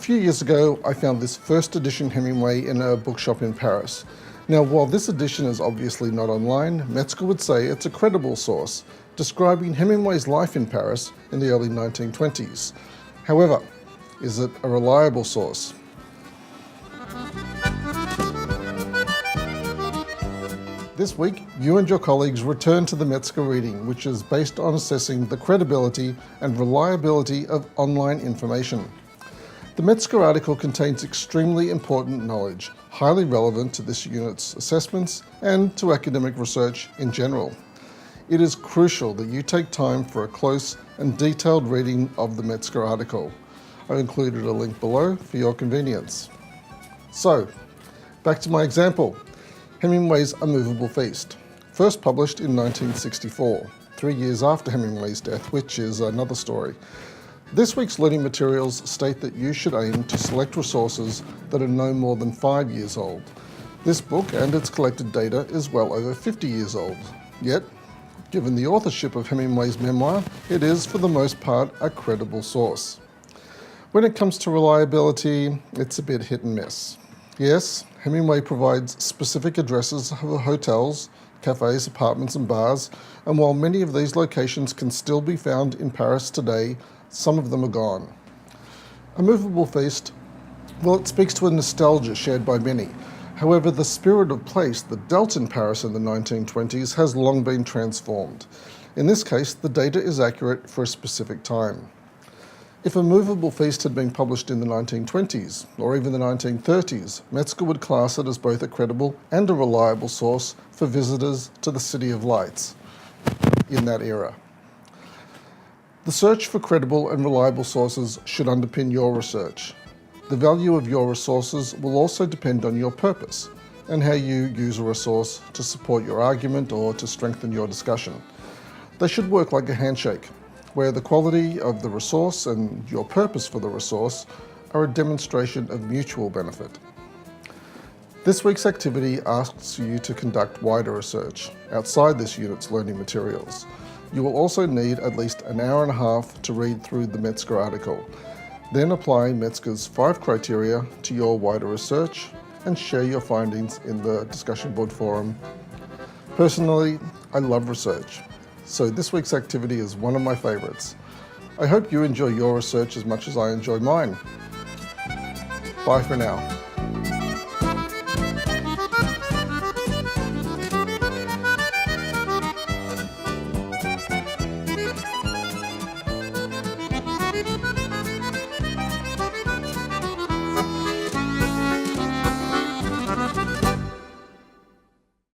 few years ago, I found this first edition Hemingway in a bookshop in Paris. Now, while this edition is obviously not online, Metzger would say it's a credible source, describing Hemingway's life in Paris in the early 1920s. However, is it a reliable source? This week, you and your colleagues return to the Metzger reading, which is based on assessing the credibility and reliability of online information. The Metzger article contains extremely important knowledge, highly relevant to this unit's assessments and to academic research in general. It is crucial that you take time for a close and detailed reading of the Metzger article. I've included a link below for your convenience. So, back to my example. Hemingway's A Movable Feast, first published in 1964, 3 years after Hemingway's death, which is another story. This week's learning materials state that you should aim to select resources that are no more than 5 years old. This book and its collected data is well over 50 years old. Yet, given the authorship of Hemingway's memoir, it is for the most part a credible source. When it comes to reliability, it's a bit hit and miss. Yes, Hemingway provides specific addresses of hotels, cafes, apartments and bars, and while many of these locations can still be found in Paris today, some of them are gone. A Movable Feast, well, it speaks to a nostalgia shared by many. However, the spirit of place that dealt in Paris in the 1920s has long been transformed. In this case, the data is accurate for a specific time. If A Movable Feast had been published in the 1920s, or even the 1930s, Metzger would class it as both a credible and a reliable source for visitors to the City of Lights in that era. The search for credible and reliable sources should underpin your research. The value of your resources will also depend on your purpose and how you use a resource to support your argument or to strengthen your discussion. They should work like a handshake, where the quality of the resource and your purpose for the resource are a demonstration of mutual benefit. This week's activity asks you to conduct wider research outside this unit's learning materials. You will also need at least an hour and a half to read through the Metzger article. Then apply Metzger's 5 criteria to your wider research and share your findings in the discussion board forum. Personally, I love research, so this week's activity is one of my favorites. I hope you enjoy your research as much as I enjoy mine. Bye for now.